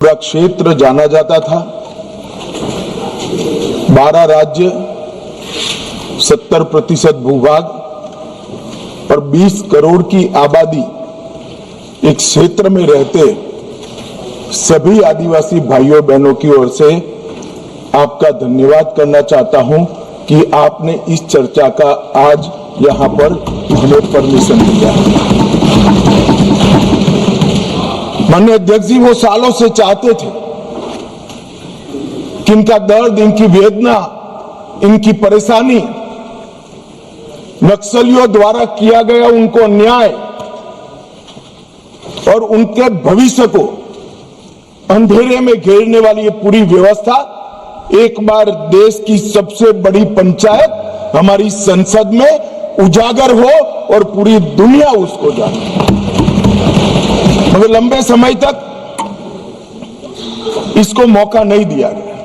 पूरा क्षेत्र जाना जाता था। 12 राज्य, 70% भूभाग और 20 करोड़ की आबादी एक क्षेत्र में रहते सभी आदिवासी भाइयों बहनों की ओर से आपका धन्यवाद करना चाहता हूं कि आपने इस चर्चा का आज यहां पर हमें परमिशन दिया। माननीय अध्यक्ष जी, वो सालों से चाहते थे कि इनका दर्द, इनकी वेदना, इनकी परेशानी, नक्सलियों द्वारा किया गया उनको अन्याय और उनके भविष्य को अंधेरे में घेरने वाली ये पूरी व्यवस्था एक बार देश की सबसे बड़ी पंचायत हमारी संसद में उजागर हो और पूरी दुनिया उसको जाने। मगर लंबे समय तक इसको मौका नहीं दिया गया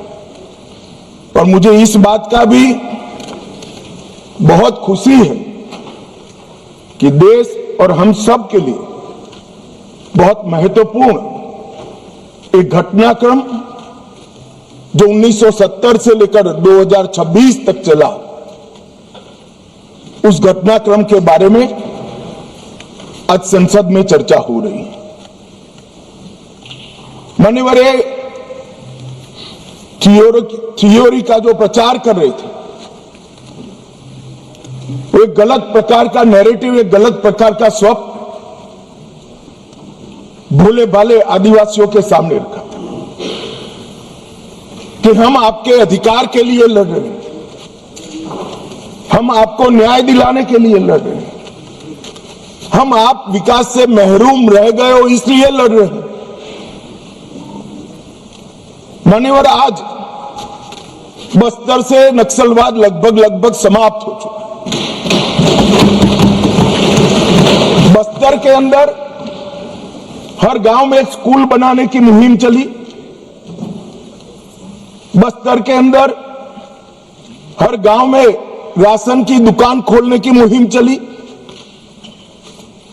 और मुझे इस बात का भी बहुत खुशी है कि देश और हम सब के लिए बहुत महत्वपूर्ण एक घटनाक्रम जो 1970 से लेकर 2026 तक चला, उस घटनाक्रम के बारे में आज संसद में चर्चा हो रही है। मान्यवर थियोरी का जो प्रचार कर रहे थे वो एक गलत प्रकार का नैरेटिव, एक गलत प्रकार का स्वप्न भोले भाले आदिवासियों के सामने रखा कि हम आपके अधिकार के लिए लड़ रहे हैं, हम आपको न्याय दिलाने के लिए लड़ रहे हैं, हम आप विकास से महरूम रह गए हो इसलिए लड़ रहे हैं। मान्यवर, आज बस्तर से नक्सलवाद लगभग समाप्त हो चुका। बस्तर के अंदर हर गांव में एक स्कूल बनाने की मुहिम चली। बस्तर के अंदर हर गांव में राशन की दुकान खोलने की मुहिम चली।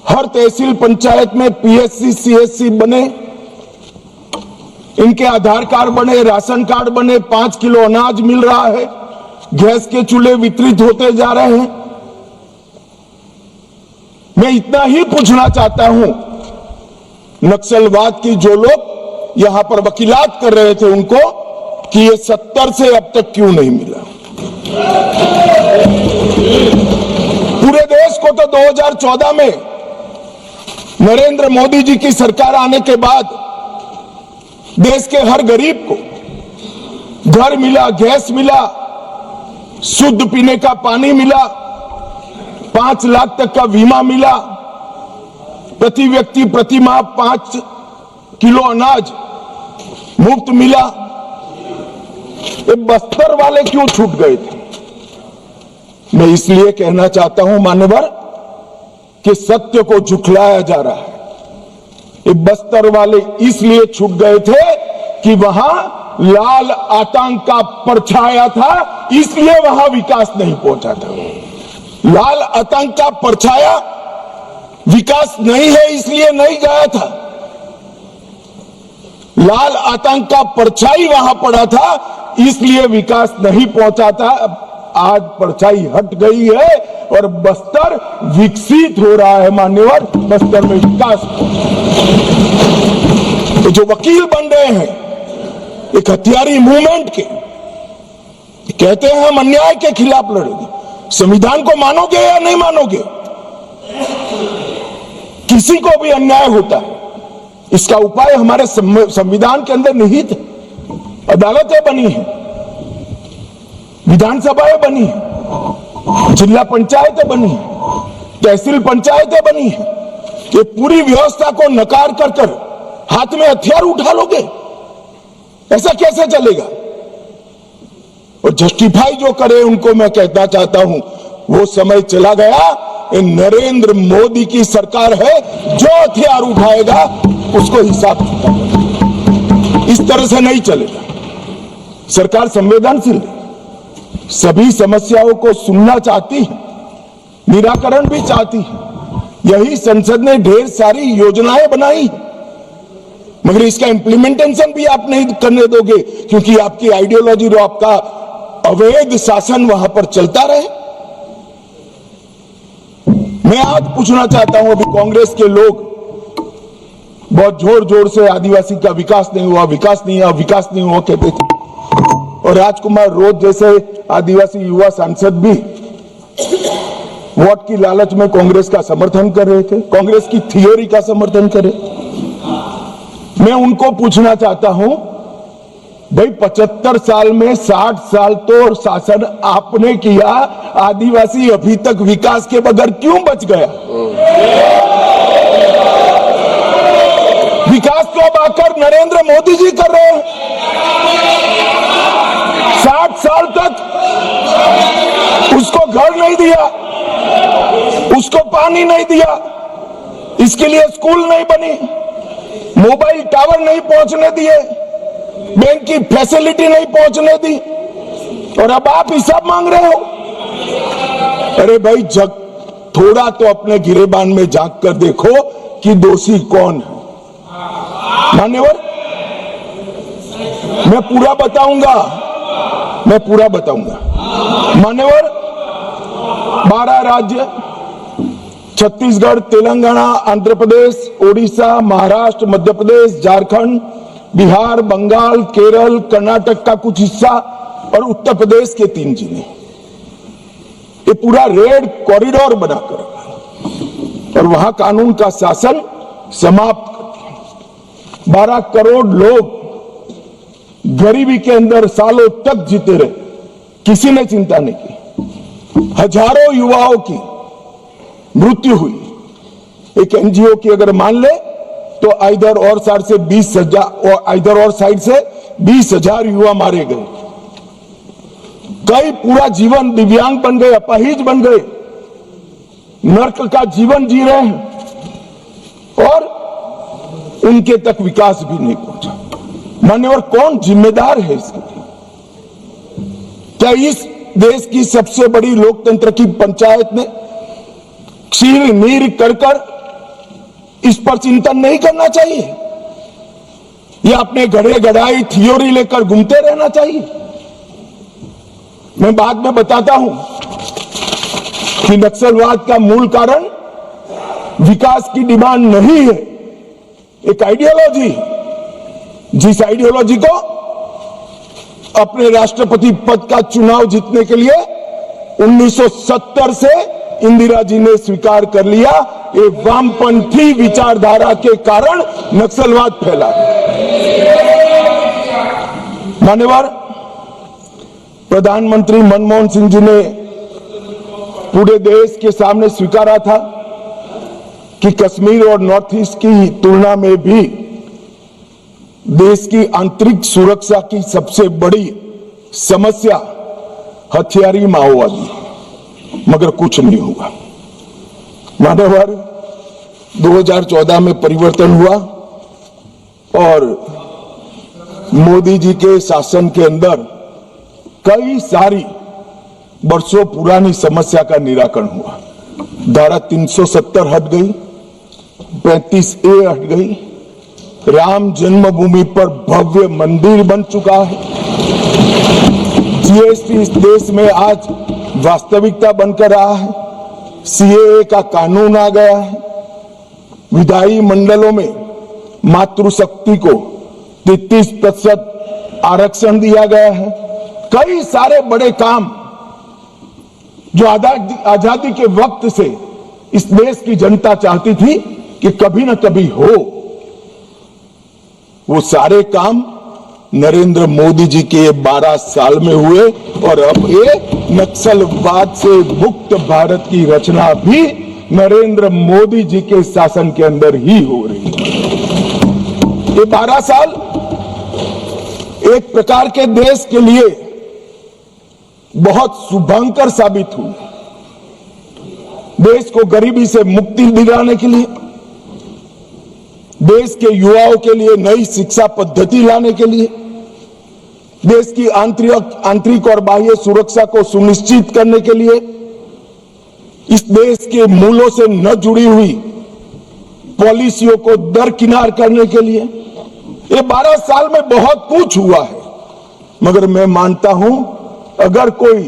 हर तहसील पंचायत में पीएचसी, सीएचसी बने, इनके आधार कार्ड बने, राशन कार्ड बने, 5 किलो अनाज मिल रहा है, गैस के चूल्हे वितरित होते जा रहे हैं। मैं इतना ही पूछना चाहता हूं, नक्सलवाद की जो लोग यहां पर वकीलात कर रहे थे उनको, कि ये 70 से अब तक क्यों नहीं मिला। पूरे देश को तो 2014 में नरेंद्र मोदी जी की सरकार आने के बाद देश के हर गरीब को घर मिला, गैस मिला, शुद्ध पीने का पानी मिला, 5 लाख तक का बीमा मिला, प्रति व्यक्ति प्रति माह 5 किलो अनाज मुफ्त मिला। ये बस्तर वाले क्यों छूट गए थे? मैं इसलिए कहना चाहता हूं मान्यवर कि सत्य को झुठलाया जा रहा है। ये बस्तर वाले इसलिए छूट गए थे कि वहां लाल आतंक का परछाया था, इसलिए वहां विकास नहीं पहुंचा था। लाल आतंक का परछाया विकास नहीं है इसलिए नहीं गया था। लाल आतंक का परछाई वहां पड़ा था इसलिए विकास नहीं पहुंचा था। आज परछाई हट गई है और बस्तर विकसित हो रहा है। मान्यवर, बस्तर में विकास। तो जो वकील बन रहे हैं एक हथियारी मूवमेंट के, कहते हैं हम अन्याय के खिलाफ लड़ेंगे, संविधान को मानोगे या नहीं मानोगे? किसी को भी अन्याय होता है, इसका उपाय हमारे संविधान के अंदर निहित है। अदालतें बनी है, विधानसभाएं बनी है, जिला पंचायतें बनी है, तहसील पंचायतें बनी है। ये पूरी व्यवस्था को नकार कर हाथ में हथियार उठा लोगे? ऐसा कैसे चलेगा? और जस्टिफाई जो करे उनको मैं कहना चाहता हूं, वो समय चला गया। ये नरेंद्र मोदी की सरकार है, जो हथियार उठाएगा उसको हिसाब चुकाएगा। इस तरह से नहीं चलेगा। सरकार संवेदनशील है, सभी समस्याओं को सुनना चाहती है, निराकरण भी चाहती है। यही संसद ने ढेर सारी योजनाएं बनाई, मगर इसका इंप्लीमेंटेशन भी आप नहीं करने दोगे, क्योंकि आपकी आइडियोलॉजी और आपका अवैध शासन वहां पर चलता रहे। मैं आज पूछना चाहता हूं, अभी कांग्रेस के लोग बहुत जोर जोर से आदिवासी का विकास नहीं हुआ, विकास नहीं हुआ, विकास नहीं हुआ कहते थे, और राजकुमार रोज जैसे आदिवासी युवा सांसद भी वोट की लालच में कांग्रेस का समर्थन कर रहे थे, कांग्रेस की थियोरी का समर्थन कर रहे। मैं उनको पूछना चाहता हूं, भाई 75 साल में 60 साल तो शासन आपने किया, आदिवासी अभी तक विकास के बगैर क्यों बच गया? विकास तो अब आकर नरेंद्र मोदी जी कर रहे हैं। 60 साल तक उसको घर नहीं दिया, उसको पानी नहीं दिया, इसके लिए स्कूल नहीं बनी, मोबाइल टावर नहीं पहुंचने दिए, बैंक की फैसिलिटी नहीं पहुंचने दी, और अब आप हिसाब मांग रहे हो। अरे भाई, जग थोड़ा तो अपने गिरेबान में झांक कर देखो कि दोषी कौन है। मान्यवर, मैं पूरा बताऊंगा। मान्यवर, 12 राज्य, छत्तीसगढ़, तेलंगाना, आंध्र प्रदेश, ओडिशा, महाराष्ट्र, मध्य प्रदेश, झारखंड, बिहार, बंगाल, केरल, कर्नाटक का कुछ हिस्सा और उत्तर प्रदेश के 3 जिले, ये पूरा रेड कॉरिडोर बनाकर और वहां कानून का शासन समाप्त कर 12 करोड़ लोग गरीबी के अंदर सालों तक जीते रहे, किसी ने चिंता नहीं की। हजारों युवाओं की मृत्यु हुई। एक एनजीओ की अगर मान ले तो इधर और साइड से 20,000 युवा मारे गए। कई पूरा जीवन दिव्यांग बन गए, अपाहिज बन गए, नर्क का जीवन जी रहे हैं और उनके तक विकास भी नहीं पहुंचा। मान्यवर, कौन जिम्मेदार है इसके लिए? क्या इस देश की सबसे बड़ी लोकतंत्र की पंचायत ने क्षीर नीर कर इस पर चिंतन नहीं करना चाहिए, या अपने गड़े गड़ाई थियोरी लेकर घूमते रहना चाहिए? मैं बाद में बताता हूं कि नक्सलवाद का मूल कारण विकास की डिमांड नहीं है, एक आइडियोलॉजी, जिस आइडियोलॉजी को अपने राष्ट्रपति पद का चुनाव जीतने के लिए 1970 से इंदिरा जी ने स्वीकार कर लिया। ये वामपंथी विचारधारा के कारण नक्सलवाद फैला। मान्यवर, प्रधानमंत्री मनमोहन सिंह जी ने पूरे देश के सामने स्वीकारा था कि कश्मीर और नॉर्थ ईस्ट की तुलना में भी देश की आंतरिक सुरक्षा की सबसे बड़ी समस्या हथियारी माओवादी, मगर कुछ नहीं हुआ। मान्यवर, 2014 में परिवर्तन हुआ और मोदी जी के शासन के अंदर कई सारी वर्षों पुरानी समस्या का निराकरण हुआ। धारा 370 हट गई, 35A हट गई, राम जन्मभूमि पर भव्य मंदिर बन चुका है, जीएसटी इस देश में आज वास्तविकता बनकर रहा है, सीएए का कानून आ गया है, विधायी मंडलों में मातृशक्ति को 33% आरक्षण दिया गया है। कई सारे बड़े काम जो आजादी के वक्त से इस देश की जनता चाहती थी कि कभी न कभी हो, वो सारे काम नरेंद्र मोदी जी के 12 साल में हुए और अब ये नक्सलवाद से मुक्त भारत की रचना भी नरेंद्र मोदी जी के शासन के अंदर ही हो रही है। ये 12 साल एक प्रकार के देश के लिए बहुत शुभंकर साबित हुए। देश को गरीबी से मुक्ति दिलाने के लिए, देश के युवाओं के लिए नई शिक्षा पद्धति लाने के लिए, देश की आंतरिक और बाह्य सुरक्षा को सुनिश्चित करने के लिए, इस देश के मूलों से न जुड़ी हुई पॉलिसियों को दरकिनार करने के लिए, ये 12 साल में बहुत कुछ हुआ है, मगर मैं मानता हूं अगर कोई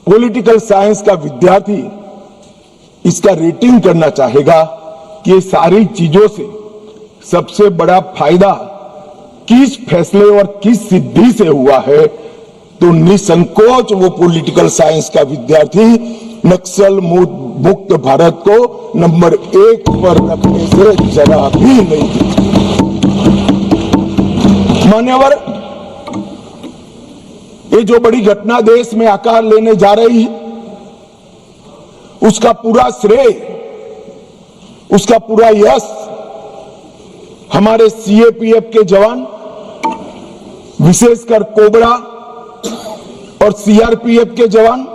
पॉलिटिकल साइंस का विद्यार्थी इसका रेटिंग करना चाहेगा कि ये सारी चीजों से सबसे बड़ा फायदा किस फैसले और किस सिद्धि से हुआ है, तो निसंकोच वो पॉलिटिकल साइंस का विद्यार्थी नक्सल मुक्त भारत को नंबर 1 पर रखने से जरा भी नहीं। मान्यवर, ये जो बड़ी घटना देश में आकार लेने जा रही है, उसका पूरा श्रेय, उसका पूरा यश हमारे सीएपीएफ के जवान, विशेषकर कोबरा और सीआरपीएफ के जवान,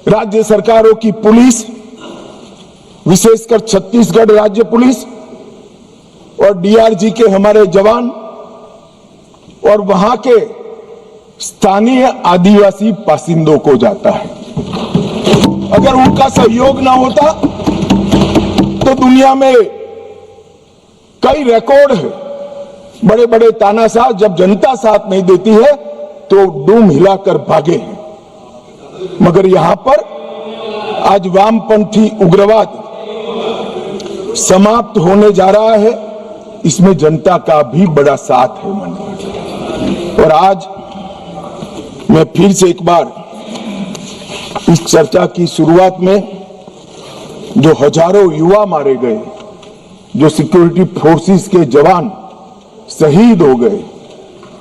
राज्य सरकारों की पुलिस, विशेषकर छत्तीसगढ़ राज्य पुलिस और डीआरजी के हमारे जवान और वहां के स्थानीय आदिवासी बासिंदों को जाता है। अगर उनका सहयोग ना होता तो दुनिया में कई रिकॉर्ड है, बड़े बड़े तानाशाह जब जनता साथ नहीं देती है तो डूम हिलाकर भागे हैं। मगर यहां पर आज वामपंथी उग्रवाद समाप्त होने जा रहा है, इसमें जनता का भी बड़ा साथ है। और आज मैं फिर से एक बार इस चर्चा की शुरुआत में जो हजारों युवा मारे गए, जो सिक्योरिटी फोर्सेस के जवान शहीद हो गए,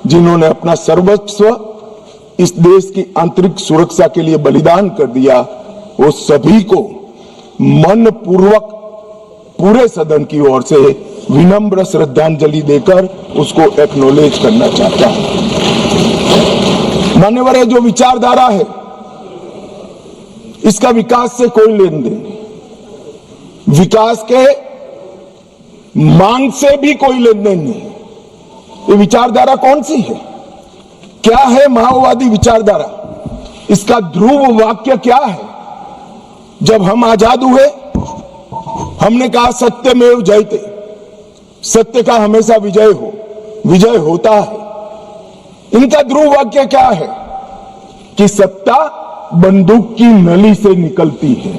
जिन्होंने अपना सर्वस्व इस देश की आंतरिक सुरक्षा के लिए बलिदान कर दिया, वो सभी को मन पूर्वक पूरे सदन की ओर से विनम्र श्रद्धांजलि देकर उसको एक्नॉलेज करना चाहता हूं। मान्यवर, जो विचारधारा है इसका विकास से कोई लेन देन नहीं, विकास के मांग से भी कोई लेन देन नहीं। ये विचारधारा कौन सी है? क्या है माओवादी विचारधारा? इसका ध्रुव वाक्य क्या है? जब हम आजाद हुए हमने कहा सत्यमेव जयते, सत्य का हमेशा विजय होता है। इनका ध्रुव वाक्य क्या है? कि सत्ता बंदूक की नली से निकलती है,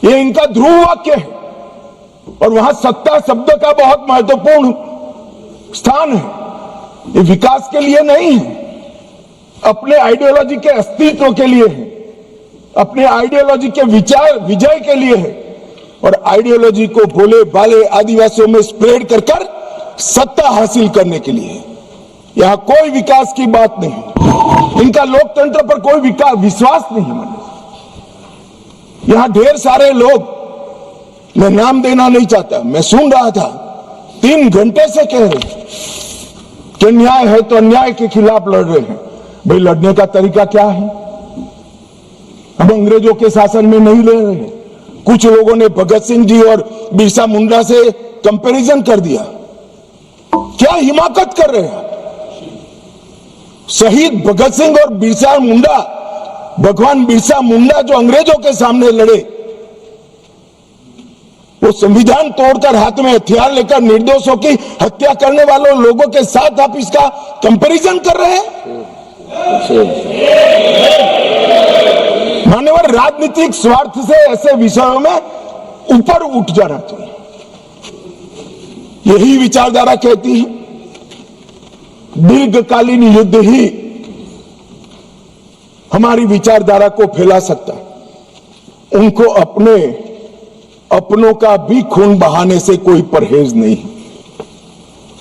ये इनका ध्रुव वाक्य है। और वहां सत्ता शब्द का बहुत महत्वपूर्ण स्थान है। ये विकास के लिए नहीं है, अपने आइडियोलॉजी के अस्तित्व के लिए है, अपने आइडियोलॉजी के विचार विजय के लिए है। और आइडियोलॉजी को भोले भाले आदिवासियों में स्प्रेड कर कर सत्ता हासिल करने के लिए। यहां कोई विकास की बात नहीं है, इनका लोकतंत्र पर कोई विश्वास नहीं है। यहां ढेर सारे लोग, मैं नाम देना नहीं चाहता, मैं सुन रहा था 3 घंटे से कह रहे कि न्याय है तो अन्याय के खिलाफ लड़ रहे हैं। भाई, लड़ने का तरीका क्या है? हम अंग्रेजों के शासन में नहीं ले रहे हैं। कुछ लोगों ने भगत सिंह जी और बिरसा मुंडा से कंपैरिजन कर दिया। क्या हिमाकत कर रहे हैं? शहीद भगत सिंह और बिरसा मुंडा, भगवान बिरसा मुंडा जो अंग्रेजों के सामने लड़े, वो संविधान तोड़कर हाथ में हथियार लेकर निर्दोषों की हत्या करने वालों लोगों के साथ आप इसका कंपैरिजन कर रहे हैं? मान्यवर, राजनीतिक स्वार्थ से ऐसे विषयों में ऊपर उठ जाना चाहिए। यही विचारधारा कहती है दीर्घकालीन युद्ध ही हमारी विचारधारा को फैला सकता है। उनको अपनों का भी खून बहाने से कोई परहेज नहीं है।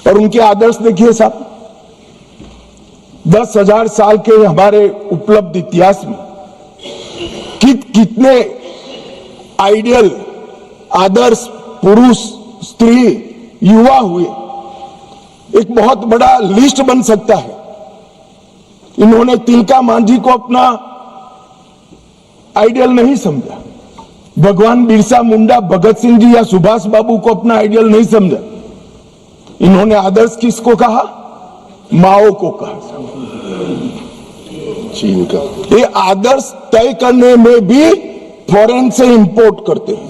और उनके आदर्श देखिए साहब, 10,000 साल के हमारे उपलब्ध इतिहास में कितने आइडियल आदर्श पुरुष, स्त्री, युवा हुए, एक बहुत बड़ा लिस्ट बन सकता है। इन्होंने तिलका मांझी को अपना आइडियल नहीं समझा, भगवान बिरसा मुंडा, भगत सिंह जी या सुभाष बाबू को अपना आइडियल नहीं समझा। इन्होंने आदर्श किसको कहा? माओ को कहा, चीन का। ये आदर्श तय करने में भी फॉरेन से इंपोर्ट करते हैं।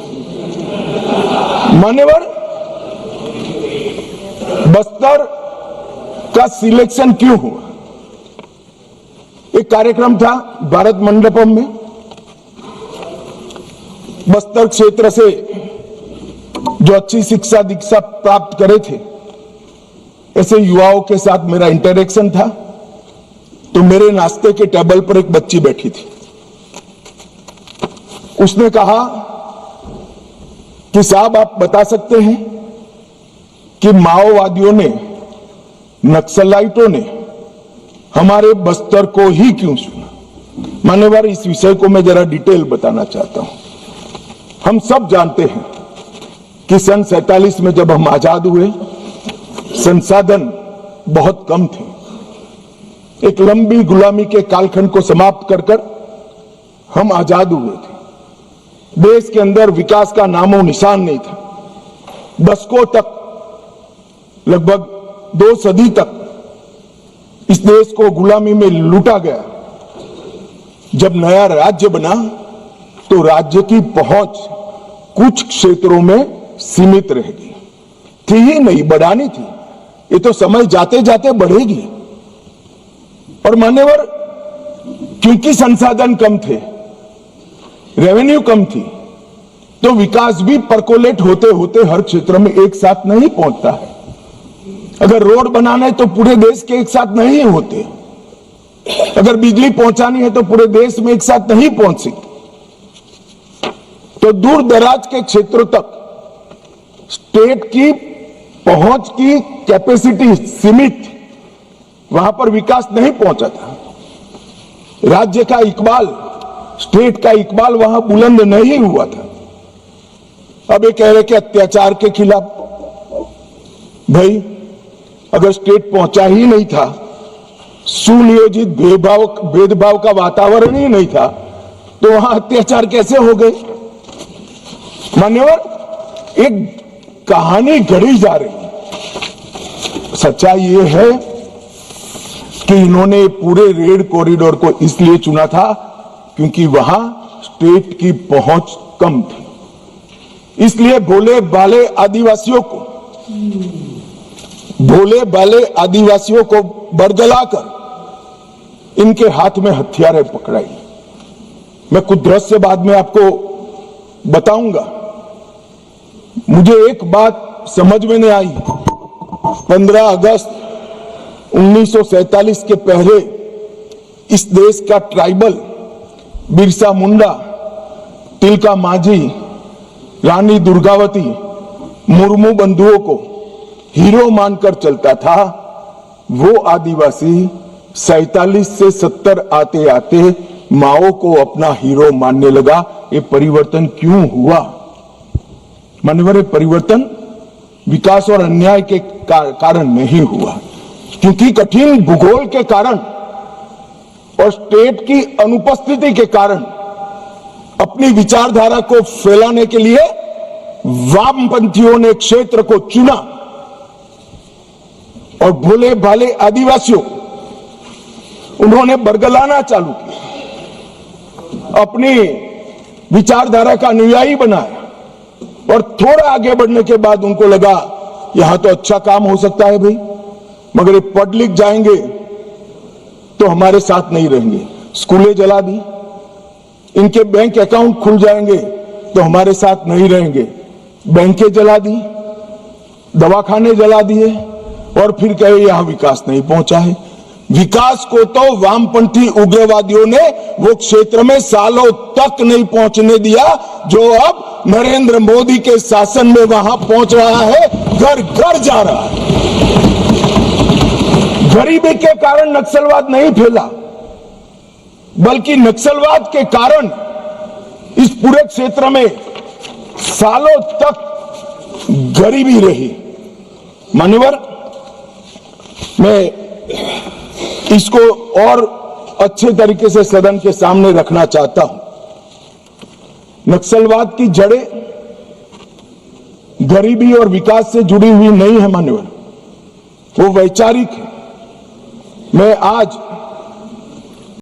मान्यवर, बस्तर का सिलेक्शन क्यों हुआ? एक कार्यक्रम था भारत मंडपम में। बस्तर क्षेत्र से जो अच्छी शिक्षा दीक्षा प्राप्त करे थे, ऐसे युवाओं के साथ मेरा इंटरेक्शन था। तो मेरे नाश्ते के टेबल पर एक बच्ची बैठी थी। उसने कहा कि साहब, आप बता सकते हैं कि माओवादियों ने, नक्सलाइटों ने हमारे बस्तर को ही क्यों चुना? मान्यवर, इस विषय को मैं जरा डिटेल बताना चाहता हूं। हम सब जानते हैं कि सन 47 में जब हम आजाद हुए, संसाधन बहुत कम थे। एक लंबी गुलामी के कालखंड को समाप्त कर कर हम आजाद हुए थे। देश के अंदर विकास का नामो निशान नहीं था। दशकों तक, लगभग 2 सदी तक इस देश को गुलामी में लूटा गया। जब नया राज्य बना तो राज्य की पहुंच कुछ क्षेत्रों में सीमित रह गई थी ही नहीं, बढ़ानी थी। ये तो समय जाते जाते बढ़ेगी। और मान्यवर, क्योंकि संसाधन कम थे, रेवेन्यू कम थी, तो विकास भी परकोलेट होते होते हर क्षेत्र में एक साथ नहीं पहुंचता है। अगर रोड बनाना है तो पूरे देश के एक साथ नहीं होते। अगर बिजली पहुंचानी है तो पूरे देश में एक साथ नहीं पहुंच सकती। तो दूर दराज के क्षेत्रों तक स्टेट की पहुंच की कैपेसिटी सीमित, वहां पर विकास नहीं पहुंचा था। राज्य का इकबाल, स्टेट का इकबाल वहां बुलंद नहीं हुआ था। अब ये कह रहे कि अत्याचार के खिलाफ, भाई अगर स्टेट पहुंचा ही नहीं था, सुनियोजित भेदभाव का वातावरण ही नहीं था, तो वहां अत्याचार कैसे हो गए? मान्यवर, एक कहानी गढ़ी जा रही। सच्चाई ये है कि इन्होंने पूरे रेड कॉरिडोर को इसलिए चुना था क्योंकि वहां स्टेट की पहुंच कम थी। इसलिए भोले भाले आदिवासियों को बरगलाकर इनके हाथ में हथियारें पकड़ाई। मैं कुछ दृश्य बाद में आपको बताऊंगा। मुझे एक बात समझ में नहीं आई। 15 अगस्त 1947 के पहले इस देश का ट्राइबल बिरसा मुंडा, तिलका मांझी, रानी दुर्गावती मुर्मू बंधुओं को हीरो मानकर चलता था। वो आदिवासी 47 से 70 आते आते माओ को अपना हीरो मानने लगा। ये परिवर्तन क्यों हुआ? मानवीय परिवर्तन विकास और अन्याय के कारण नहीं हुआ, क्योंकि कठिन भूगोल के कारण और स्टेट की अनुपस्थिति के कारण अपनी विचारधारा को फैलाने के लिए वामपंथियों ने क्षेत्र को चुना और भोले भाले आदिवासियों उन्होंने बरगलाना चालू किया, अपनी विचारधारा का अनुयायी बनाया। और थोड़ा आगे बढ़ने के बाद उनको लगा यहां तो अच्छा काम हो सकता है भाई, मगर ये पढ़ लिख जाएंगे तो हमारे साथ नहीं रहेंगे। स्कूलें जला दी, इनके बैंक अकाउंट खुल जाएंगे तो हमारे साथ नहीं रहेंगे। बैंकें जला दी, दवाखाने जला दिए और फिर कहे यहां विकास नहीं पहुंचा है। विकास को तो वामपंथी उग्रवादियों ने वो क्षेत्र में सालों तक नहीं पहुंचने दिया, जो अब नरेंद्र मोदी के शासन में वहां पहुंच रहा है, घर घर जा रहा है। गरीबी के कारण नक्सलवाद नहीं फैला, बल्कि नक्सलवाद के कारण इस पूरे क्षेत्र में सालों तक गरीबी रही। मान्यवर, मैं इसको और अच्छे तरीके से सदन के सामने रखना चाहता हूं। नक्सलवाद की जड़ें गरीबी और विकास से जुड़ी हुई नहीं है मान्यवर, वो वैचारिक है। मैं आज